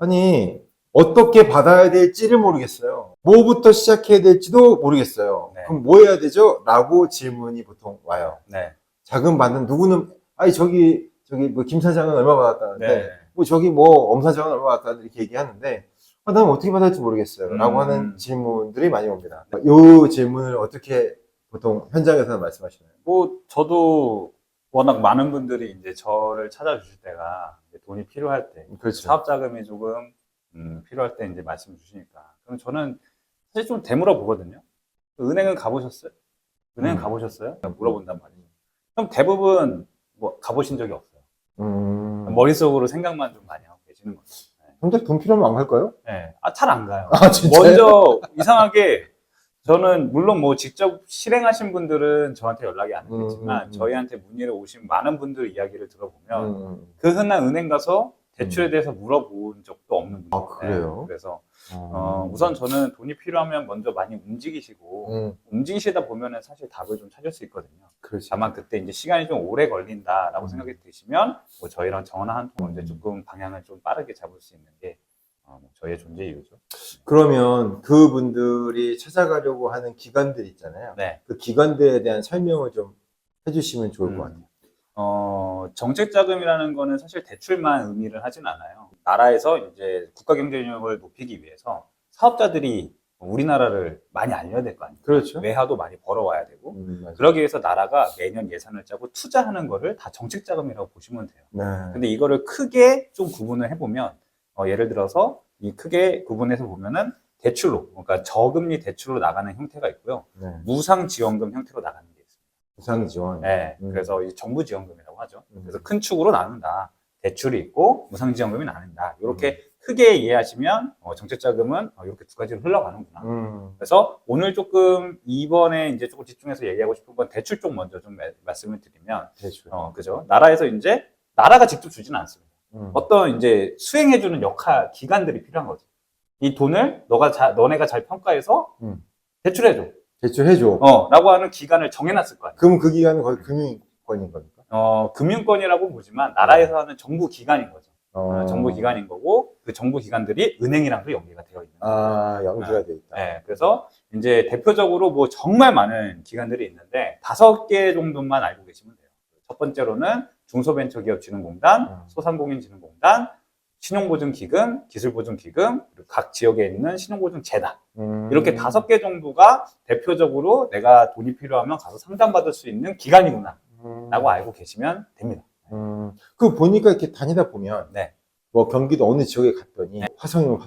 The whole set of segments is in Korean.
아니, 어떻게 받아야 될지를 모르겠어요. 뭐부터 시작해야 될지도 모르겠어요. 네. 그럼 뭐 해야 되죠? 라고 질문이 보통 와요. 네. 자금 받는 누구는, 아니, 저기, 뭐, 김 사장은 얼마 받았다는데, 네. 뭐, 저기 뭐, 엄 사장은 얼마 받았다는데, 이렇게 얘기하는데, 아, 나는 어떻게 받아야 할지 모르겠어요. 라고 하는 질문들이 많이 옵니다. 요 질문을 어떻게 보통 현장에서는 말씀하시나요? 뭐, 저도 워낙 많은 분들이 이제 저를 찾아주실 때가 이제 돈이 필요할 때, 그렇죠. 사업 자금이 조금 필요할 때 이제 말씀 주시니까. 그럼 저는 사실 좀 되물어 보거든요. 은행은 가보셨어요? 은행 가보셨어요? 물어본단 말이에요. 그럼 대부분 뭐 가보신 적이 없어요. 머릿속으로 생각만 좀 많이 하고 계시는 거죠. 근데 돈 필요하면 안 갈까요? 네. 잘 안 가요. 아, 진짜요? 먼저 이상하게 저는 물론 뭐 직접 실행하신 분들은 저한테 연락이 안 되겠지만 저희한테 문의를 오신 많은 분들 이야기를 들어보면 그 흔한 은행 가서 대출에 대해서 물어본 적도 없는 분들. 아, 그래요? 그래서 우선 저는 돈이 필요하면 먼저 많이 움직이시고 움직이시다 보면은 사실 답을 좀 찾을 수 있거든요. 그렇죠. 다만 그때 이제 시간이 좀 오래 걸린다라고 생각이 드시면 뭐 저희랑 전화 한 통 이제 조금 방향을 좀 빠르게 잡을 수 있는 게 뭐 저희의 존재 이유죠. 그러면 그분들이 찾아가려고 하는 기관들 있잖아요. 네. 그 기관들에 대한 설명을 좀 해주시면 좋을 것 같아요. 정책 자금이라는 거는 사실 대출만 의미를 하진 않아요. 나라에서 이제 국가 경쟁력을 높이기 위해서 사업자들이 우리나라를 많이 알려야 될 거 아니에요. 그렇죠. 외화도 많이 벌어와야 되고. 맞아요. 그러기 위해서 나라가 매년 예산을 짜고 투자하는 거를 다 정책 자금이라고 보시면 돼요. 네. 근데 이거를 크게 좀 구분을 해보면 예를 들어서 이 크게 구분해서 보면은 대출로, 그러니까 저금리 대출로 나가는 형태가 있고요. 네. 무상지원금 형태로 나가는 게 있습니다. 무상 지원. 네, 그래서 이 정부 지원금이라고 하죠. 그래서 큰 축으로 나눈다. 대출이 있고 무상 지원금이 나눈다. 이렇게 크게 이해하시면 정책 자금은 이렇게 두 가지로 흘러가는구나. 그래서 오늘 조금 이번에 이제 조금 집중해서 얘기하고 싶은 건 대출 쪽 먼저 좀 말씀을 드리면, 대출. 그죠? 나라에서 이제 나라가 직접 주지는 않습니다. 어떤 이제 수행해주는 역할 기관들이 필요한 거죠. 이 돈을 너네가 잘 평가해서 대출해줘. 대출해줘. 라고 하는 기간을 정해놨을 거 아니에요. 그럼 그 기관은 거의 금융권인 겁니까? 금융권이라고 보지만 나라에서 하는 정부 기관인 거죠. 정부 기관인 거고 그 정부 기관들이 은행이랑도 연계가 되어 있는 거예요. 연계가 돼 있다. 네, 그래서 이제 대표적으로 뭐 정말 많은 기관들이 있는데 5개 정도만 알고 계시면 돼요. 첫 번째로는 중소벤처기업진흥공단, 소상공인진흥공단, 신용보증기금, 기술보증기금, 그리고 각 지역에 있는 신용보증재단. 이렇게 5개 정도가 대표적으로 내가 돈이 필요하면 가서 상담받을 수 있는 기관이구나 라고 알고 계시면 됩니다. 그 보니까 이렇게 다니다 보면 네. 뭐 경기도 어느 지역에 갔더니 화성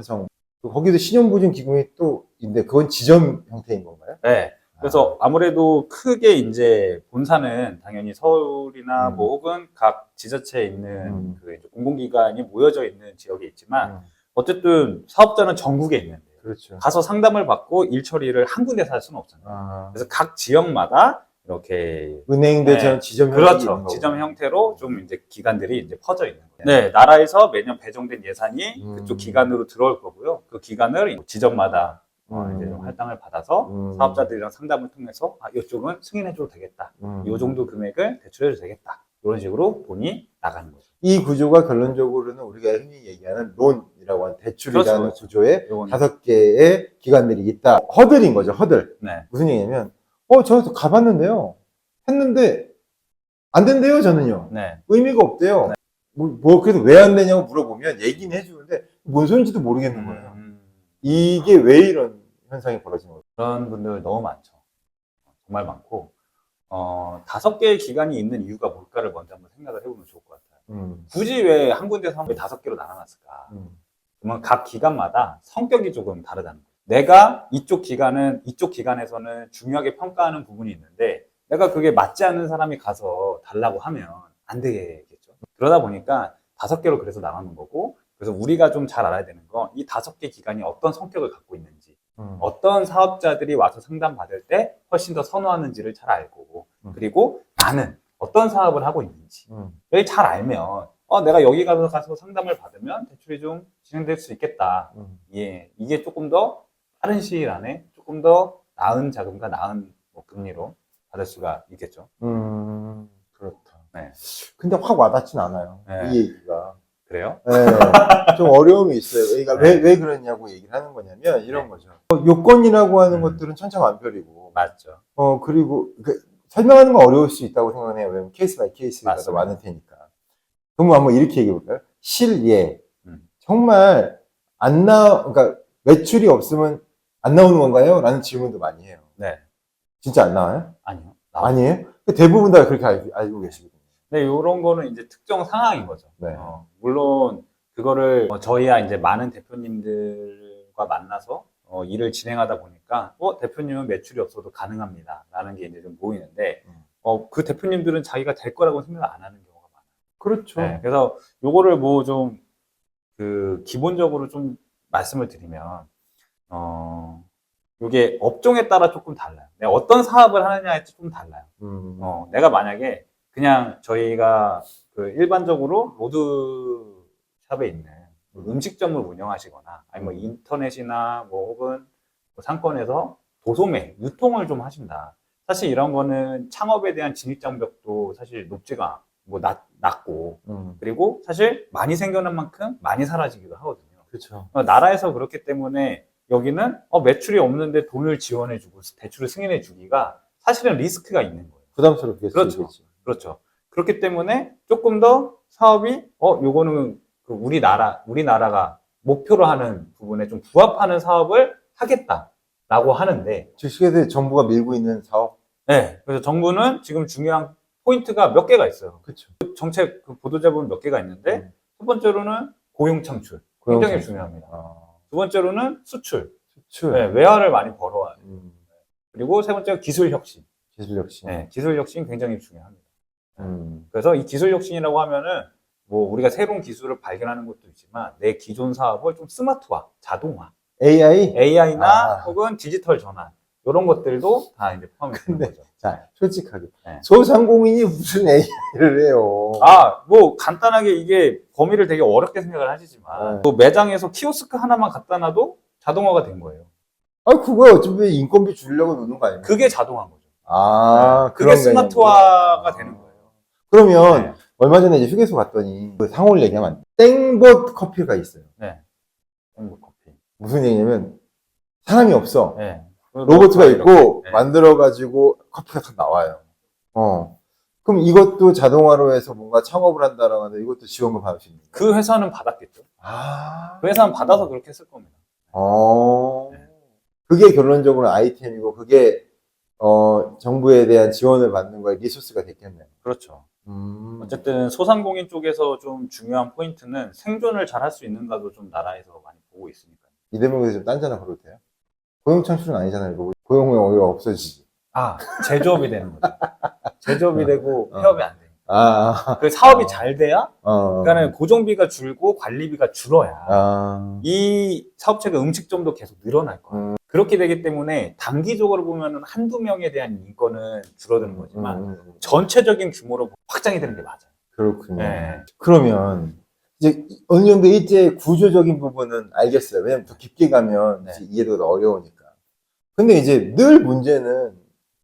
거기도 신용보증기금이 또 있는데 그건 지점 형태인 건가요? 네. 그래서 아무래도 크게 이제 본사는 당연히 서울이나 뭐 혹은 각 지자체에 있는 그 이제 공공기관이 모여져 있는 지역에 있지만 어쨌든 사업자는 전국에 있는데 그렇죠. 가서 상담을 받고 일 처리를 한 군데서 할 수는 없잖아요. 그래서 각 지역마다 이렇게 은행들 지점 형태 그렇죠. 지점 형태로 좀 이제 기관들이 이제 퍼져 있는 거예요. 네, 나라에서 매년 배정된 예산이 그쪽 기관으로 들어올 거고요. 그 기관을 지점마다 이제 좀 할당을 받아서 사업자들이랑 상담을 통해서 이쪽은 승인해줘도 되겠다. 이 정도 금액을 대출해도 되겠다. 이런 식으로 돈이 나가는 거죠. 이 구조가 결론적으로는 우리가 흔히 얘기하는 론이라고 하는 대출이라는 그렇죠. 구조에 요거는. 5개의 기관들이 있다. 허들인 거죠, 허들. 네. 무슨 얘기냐면, 저 가봤는데요. 했는데, 안 된대요, 저는요. 네. 의미가 없대요. 그래서 왜 안 되냐고 물어보면 얘기는 해주는데, 뭔 소린지도 모르겠는 거예요. 이게 왜 이런 현상이 벌어지는 거죠? 그런 분들 너무 많죠. 정말 많고, 5개의 기관이 있는 이유가 뭘까를 먼저 한번 생각을 해보면 좋을 것 같아요. 굳이 왜 한 군데서 왜 5개로 나눠놨을까? 그러면 각 기관마다 성격이 조금 다르다는 거예요. 내가 이쪽 기관에서는 중요하게 평가하는 부분이 있는데, 내가 그게 맞지 않는 사람이 가서 달라고 하면 안 되겠죠. 그러다 보니까 5개로 그래서 나가는 거고, 그래서 우리가 좀 잘 알아야 되는 건 이 5개 기관이 어떤 성격을 갖고 있는지, 어떤 사업자들이 와서 상담받을 때 훨씬 더 선호하는지를 잘 알고, 그리고 나는 어떤 사업을 하고 있는지 잘 알면 내가 여기 가서 상담을 받으면 대출이 좀 진행될 수 있겠다. 예, 이게 조금 더 빠른 시일 안에 조금 더 나은 자금과 나은 금리로 받을 수가 있겠죠. 그렇다. 네. 근데 확 와닿진 않아요. 네. 이 얘기가. 그래요? 네, 좀 어려움이 있어요. 그러니까 왜 그러냐고 얘기를 하는 거냐면 이런 거죠. 요건이라고 하는 것들은 천차만별이고, 맞죠. 그리고 설명하는 건 어려울 수 있다고 생각해요. 왜냐면 케이스 바이 케이스가 더 많을 테니까. 그러면 한번 이렇게 얘기해 볼까요? 실예. 정말 그러니까 매출이 없으면 안 나오는 건가요? 라는 질문도 많이 해요. 네. 진짜 안 나와요? 아니요. 아니에요? 대부분 다 그렇게 알고 계시거든요. 네, 이런 거는 이제 특정 상황인 거죠. 네. 물론 그거를 저희야 이제 많은 대표님들과 만나서 일을 진행하다 보니까 대표님은 매출이 없어도 가능합니다. 라는 게 이제 좀 보이는데 그 대표님들은 자기가 될 거라고 생각 안 하는 경우가 많아요. 그렇죠. 네, 그래서 요거를 뭐 좀 기본적으로 좀 말씀을 드리면 이게 업종에 따라 조금 달라요. 내가 어떤 사업을 하느냐에 좀 달라요. 내가 만약에 그냥 저희가 일반적으로 로드샵에 있는 음식점을 운영하시거나 아니면 뭐 인터넷이나 뭐 혹은 뭐 상권에서 도소매, 유통을 좀 하신다. 사실 이런 거는 창업에 대한 진입장벽도 사실 높지가 뭐 낮고 그리고 사실 많이 생겨난 만큼 많이 사라지기도 하거든요. 그렇죠. 나라에서 그렇기 때문에 여기는 매출이 없는데 돈을 지원해주고 대출을 승인해주기가 사실은 리스크가 있는 거예요. 부담스럽게 그렇죠. 그렇죠. 그렇기 때문에 조금 더 사업이 요거는 우리나라가 목표로 하는 부분에 좀 부합하는 사업을 하겠다라고 하는데 즉 세계 정부가 밀고 있는 사업. 네. 그래서 정부는 지금 중요한 포인트가 몇 개가 있어요. 그렇죠. 정책 보도자 보면 몇 개가 있는데 첫 번째로는 고용 창출. 굉장히 중요합니다. 두 번째로는 수출. 네, 외화를 많이 벌어와요. 그리고 세 번째가 기술 혁신. 기술 혁신. 네, 기술 혁신 굉장히 중요합니다. 그래서 이 기술 혁신이라고 하면은 뭐 우리가 새로운 기술을 발견하는 것도 있지만 내 기존 사업을 좀 스마트화, 자동화, AI나 혹은 디지털 전환 이런 것들도 다 이제 포함이 되는 거죠. 자, 솔직하게 소상공인이 무슨 AI를 해요? 뭐 간단하게 이게 범위를 되게 어렵게 생각을 하시지만 뭐 매장에서 키오스크 하나만 갖다 놔도 자동화가 된 거예요. 그거 어차피 인건비 주려고 놓는 거 아닙니까? 그게 자동화인 거죠. 그런 그게 스마트화가 되는 거예요. 그러면 얼마 전에 이제 휴게소 갔더니 상호를 얘기하면 땡봇 커피가 있어요. 네. 땡봇 커피. 무슨 얘기냐면 사람이 없어. 네. 로봇가 있고 만들어가지고 커피가 딱 나와요. 그럼 이것도 자동화로 해서 뭔가 창업을 한다라고 하는데 이것도 지원금 받을 수 있는 거예요? 그 회사는 받았겠죠. 그 회사는 받아서 그렇게 했을 겁니다. 그게 결론적으로 아이템이고 그게 정부에 대한 지원을 받는 거에 리소스가 됐겠네요. 그렇죠. 어쨌든 소상공인 쪽에서 좀 중요한 포인트는 생존을 잘 할 수 있는가도 좀 나라에서 많이 보고 있으니까. 이 대목에서 좀 딴전화 걸어도 돼요? 고용 창출은 아니잖아요. 고용은 오히려 없어지지. 제조업이 되는 거죠. 제조업이 되고 폐업이 안 돼요. 그 사업이 잘 돼야, 그러니까는 고정비가 줄고 관리비가 줄어야 이 사업체가 음식점도 계속 늘어날 거예요. 그렇게 되기 때문에 단기적으로 보면은 한두 명에 대한 인건은 줄어드는 거지만 전체적인 규모로 확장이 되는 게 맞아요. 그렇군요. 네. 그러면 이제 어느 정도 일제 구조적인 부분은 알겠어요. 왜냐면 더 깊게 가면 이제 이해도가 더 어려우니까. 근데 이제 늘 문제는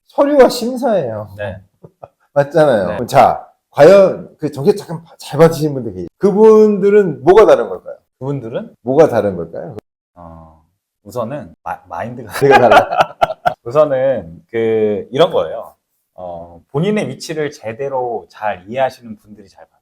서류와 심사예요. 네. 맞잖아요. 네. 자, 과연 그 정책 잠깐 잘 받으시는 분들 계세요. 그분들은 뭐가 다른 걸까요? 그분들은 뭐가 다른 걸까요? 우선은 마인드가 제가 달라. 우선은 이런 거예요. 본인의 위치를 제대로 잘 이해하시는 분들이 잘 받아요.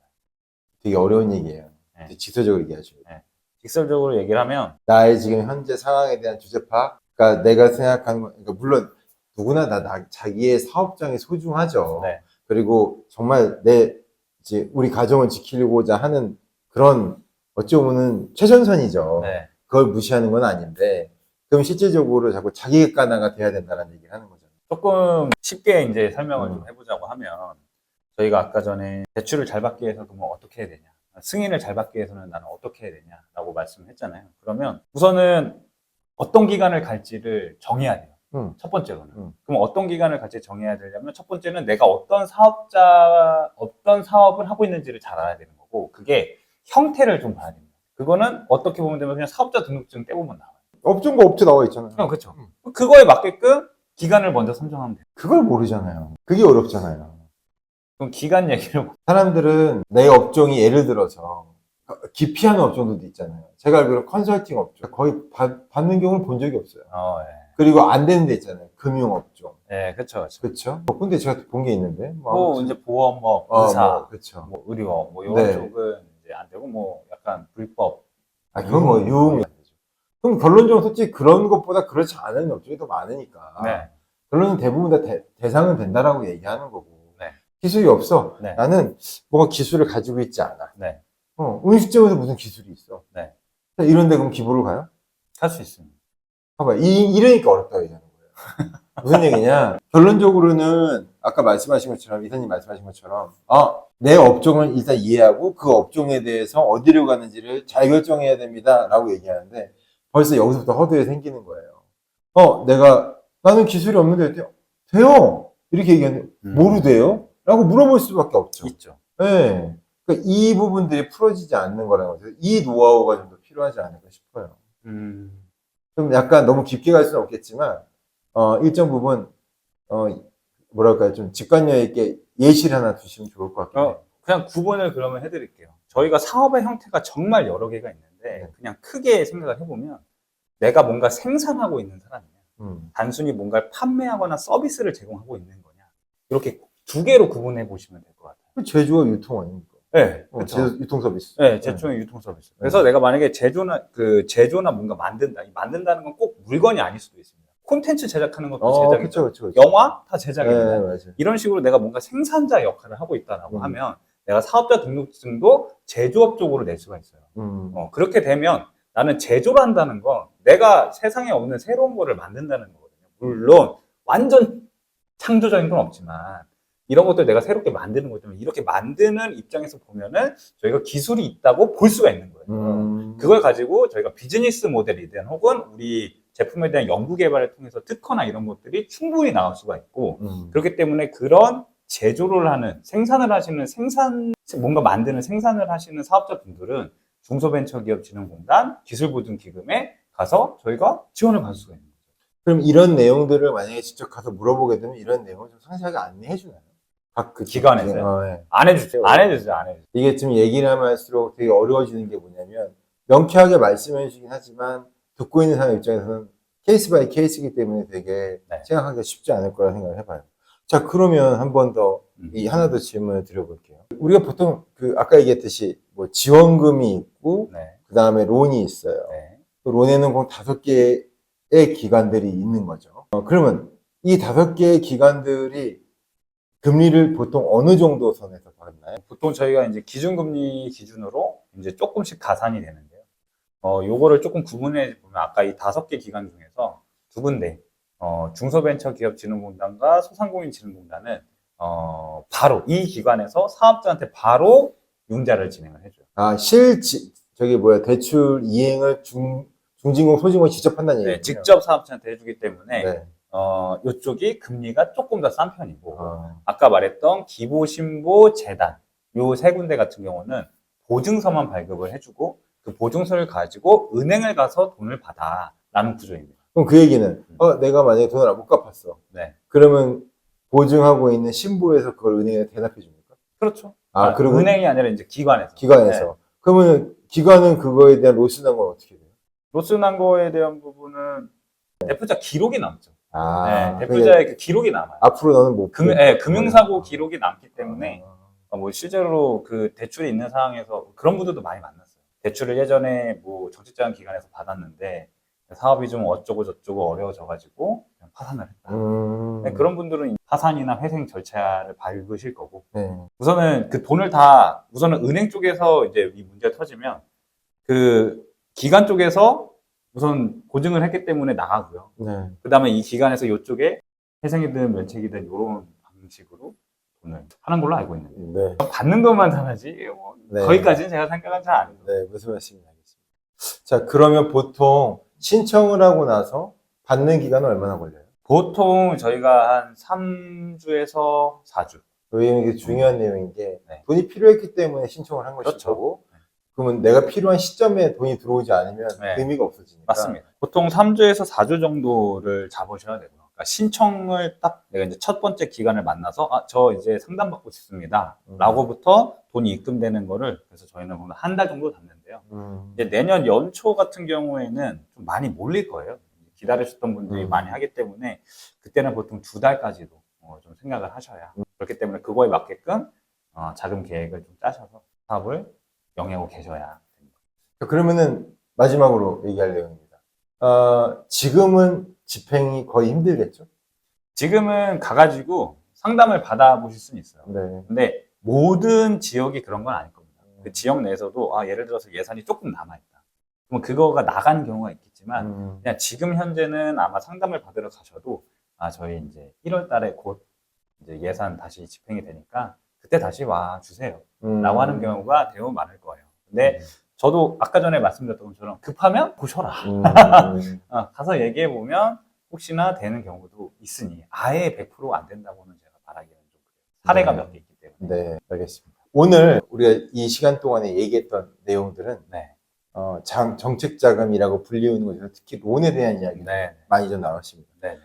되게 어려운 얘기예요. 네. 직설적으로 얘기하죠. 네. 직설적으로 얘기를 하면 나의 지금 현재 상황에 대한 주제파, 그러니까 내가 생각하는 거, 그러니까 물론 누구나 자기의 사업장이 소중하죠. 네. 그리고 정말 이제 우리 가정을 지키려고자 하는 그런 어찌 보면은 최전선이죠. 네. 그걸 무시하는 건 아닌데, 그럼 실질적으로 자꾸 자기 객관화가 돼야 된다는 얘기를 하는 거잖아요. 조금 쉽게 이제 설명을 좀 해보자고 하면 저희가 아까 전에 대출을 잘 받기 위해서 그러면 어떻게 해야 되냐, 승인을 잘 받기 위해서는 나는 어떻게 해야 되냐라고 말씀했잖아요. 그러면 우선은 어떤 기간을 갈지를 정해야 돼요. 첫 번째로는. 그럼 어떤 기간을 같이 정해야 되냐면 첫 번째는 내가 어떤 사업을 하고 있는지를 잘 알아야 되는 거고 그게 형태를 좀 봐야 됩니다. 그거는 어떻게 보면 되면 그냥 사업자 등록증 떼보면 나와요. 업종과 업체 나와 있잖아요. 그렇죠. 그거에 맞게끔 기간을 먼저 선정하면 돼요. 그걸 모르잖아요. 그게 어렵잖아요. 그럼 기간 얘기를 사람들은 내 업종이 예를 들어서 기피하는 업종들도 있잖아요. 제가 알기로 컨설팅 업종 거의 받는 경우를 본 적이 없어요. 예. 그리고 안 되는 데 있잖아요. 금융 업종. 네, 그쵸. 그렇죠. 근데 제가 본 게 있는데. 뭐, 아무튼. 이제 보험업, 의사, 그렇죠. 뭐, 의료, 뭐, 이런 네. 쪽은 이제 안 되고, 뭐, 약간 불법. 그건 뭐, 유흥이 안 되죠. 그럼 결론적으로 솔직히 그런 것보다 그렇지 않은 업종이 더 많으니까. 네. 결론은 대부분 다 대상은 된다라고 얘기하는 거고. 네. 기술이 없어. 네. 나는 뭔가 기술을 가지고 있지 않아. 네. 음식점에서 무슨 기술이 있어. 네. 이런데 그럼 기부를 가요? 할 수 있습니다. 봐봐. 이러니까 어렵다고 얘기하는 거예요. 무슨 얘기냐? 결론적으로는 아까 말씀하신 것처럼, 이사님 말씀하신 것처럼, 내 업종을 일단 이해하고 그 업종에 대해서 어디로 가는지를 잘 결정해야 됩니다. 라고 얘기하는데 벌써 여기서부터 허들이 생기는 거예요. 나는 기술이 없는데 돼요. 이렇게 얘기하는데 뭐로 돼요? 라고 물어볼 수밖에 없죠. 있죠. 네. 그러니까 이 부분들이 풀어지지 않는 거라는 거죠. 이 노하우가 좀 더 필요하지 않을까 싶어요. 좀 약간 너무 깊게 갈 수는 없겠지만, 일정 부분, 뭐랄까요, 좀 직관력 있게 예시를 하나 주시면 좋을 것 같긴 해요. 그냥 구분을 그러면 해드릴게요. 저희가 사업의 형태가 정말 여러 개가 있는데, 그냥 크게 생각을 해보면, 내가 뭔가 생산하고 있는 사람이냐, 단순히 뭔가를 판매하거나 서비스를 제공하고 있는 거냐, 이렇게 두 개로 구분해 보시면 될 것 같아요. 제조와 유통 아닙니까? 네, 그렇죠. 유통 서비스. 네, 제조의 유통 서비스. 그래서 내가 만약에 제조나 뭔가 만든다. 이 만든다는 건 꼭 물건이 아닐 수도 있습니다. 콘텐츠 제작하는 것도 제작이죠. 그쵸. 영화 다 제작입니다. 네, 맞아요. 이런 식으로 내가 뭔가 생산자 역할을 하고 있다라고 하면 내가 사업자 등록증도 제조업 쪽으로 낼 수가 있어요. 그렇게 되면 나는 제조를 한다는 건 내가 세상에 없는 새로운 거를 만든다는 거거든요. 물론 완전 창조적인 건 없지만 이런 것들 내가 새롭게 만드는 거죠. 이렇게 만드는 입장에서 보면은 저희가 기술이 있다고 볼 수가 있는 거예요. 그걸 가지고 저희가 비즈니스 모델이든 혹은 우리 제품에 대한 연구 개발을 통해서 특허나 이런 것들이 충분히 나올 수가 있고 그렇기 때문에 그런 제조를 하는 생산을 하시는 뭔가 만드는 생산을 하시는 사업자분들은 중소벤처기업진흥공단 기술보증기금에 가서 저희가 지원을 받을 수가 있는 거죠. 그럼 이런 내용들을 만약에 직접 가서 물어보게 되면 이런 내용을 좀 상세하게 안내해 주나요? 각 기관에서요? 네. 안 해주죠. 안 해주죠. 이게 좀 얘기를 하면 할수록 되게 어려워지는 게 뭐냐면 명쾌하게 말씀해 주시긴 하지만 듣고 있는 사람 입장에서는 케이스 바이 케이스이기 때문에 되게 생각하기가 쉽지 않을 거라 생각을 해봐요. 자, 그러면 한 번 더 하나 더 질문을 드려볼게요. 우리가 보통 아까 얘기했듯이 뭐 지원금이 있고 그 다음에 론이 있어요. 그 론에는 공 5개의 기관들이 있는 거죠. 그러면 이 5개의 기관들이 금리를 보통 어느 정도 선에서 받나요? 보통 저희가 이제 기준금리 기준으로 이제 조금씩 가산이 되는데요. 요거를 조금 구분해 보면 아까 이 5개 기관 중에서 두 군데, 중소벤처기업진흥공단과 소상공인진흥공단은, 바로 이 기관에서 사업자한테 바로 융자를 진행을 해줘요. 대출 이행을 중진공, 소진공이 직접 한다는 얘기예요? 네, 직접 사업자한테 해주기 때문에, 요쪽이 금리가 조금 더 싼 편이고, 아까 말했던 기보신보 재단, 요 세 군데 같은 경우는 보증서만 발급을 해주고, 그 보증서를 가지고 은행을 가서 돈을 받아라는 구조입니다. 그럼 그 얘기는, 내가 만약에 돈을 못 갚았어. 그러면 보증하고 있는 신보에서 그걸 은행에 대납해 줍니까? 그렇죠. 그리고 은행이 아니라 이제 기관에서. 그러면 기관은 그거에 대한 로스 난 건 어떻게 돼요? 로스 난 거에 대한 부분은 대표자 기록이 남죠. 대표자의 그 기록이 남아요. 앞으로 너는 못 금융사고 기록이 남기 때문에 뭐 실제로 그 대출이 있는 상황에서 그런 분들도 많이 만났어요. 대출을 예전에 뭐 정책자금 기관에서 받았는데 사업이 좀 어쩌고 저쩌고 어려워져가지고 그냥 파산을 했다. 그런 분들은 파산이나 회생 절차를 밟으실 거고 우선은 그 돈을 우선은 은행 쪽에서 이제 이 문제가 터지면 그 기관 쪽에서 우선 보증을 했기 때문에 나가고요. 그 다음에 이 기관에서 이쪽에 회생이든 면책이든 이런 방식으로 돈을 하는 걸로 알고 있는데 받는 것만 잘하지 거기까지는 제가 생각은 잘 안 해요. 무슨 말씀인지 알겠습니다. 자, 그러면 보통 신청을 하고 나서 받는 기간은 얼마나 걸려요? 보통 저희가 한 3주에서 4주. 이게 중요한 내용인 게 돈이 필요했기 때문에 신청을 한 것이고 그러면 내가 필요한 시점에 돈이 들어오지 않으면 의미가 없어지니까. 맞습니다. 보통 3주에서 4주 정도를 잡으셔야 되고요. 그러니까 신청을 딱 내가 이제 첫 번째 기간을 만나서 저 이제 상담받고 싶습니다. 라고부터 돈이 입금되는 거를 그래서 저희는 한 달 정도 됐는데요. 이제 내년 연초 같은 경우에는 좀 많이 몰릴 거예요. 기다리셨던 분들이 많이 하기 때문에 그때는 보통 2달까지도 좀 생각을 하셔야 그렇기 때문에 그거에 맞게끔 자금 계획을 좀 짜셔서 사업을 영위하고 계셔야 됩니다. 그러면은 마지막으로 얘기할 내용입니다. 지금은 집행이 거의 힘들겠죠? 지금은 가가지고 상담을 받아보실 수는 있어요. 네. 근데 모든 지역이 그런 건 아닐 겁니다. 그 지역 내에서도 예를 들어서 예산이 조금 남아있다. 그럼 그거가 나가는 경우가 있겠지만 그냥 지금 현재는 아마 상담을 받으러 가셔도 저희 이제 1월 달에 곧 이제 예산 다시 집행이 되니까 그때 다시 와 주세요. 라고 하는 경우가 대부분 많을 거예요. 근데 저도 아까 전에 말씀드렸던 것처럼 급하면 보셔라. 가서 얘기해 보면 혹시나 되는 경우도 있으니 아예 100% 안 된다고는 제가 말하기는 좀 그래요. 사례가 몇 개 있기 때문에. 네, 알겠습니다. 오늘 우리가 이 시간 동안에 얘기했던 내용들은 네. 정책 자금이라고 불리우는 것에서 특히 론에 대한 이야기 네. 많이 좀 나왔습니다. 네.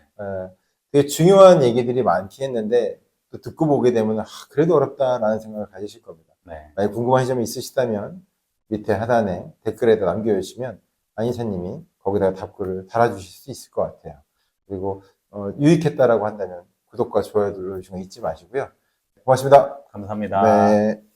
되게 중요한 얘기들이 많긴 했는데 또 듣고 보게 되면 그래도 어렵다라는 생각을 가지실 겁니다. 네. 만약 궁금한 점이 있으시다면 밑에 하단에 댓글에다 남겨주시면 안이사님이 거기다가 답글을 달아주실 수 있을 것 같아요. 그리고 유익했다라고 한다면 구독과 좋아요 눌러주시는 거 잊지 마시고요. 고맙습니다. 감사합니다. 네.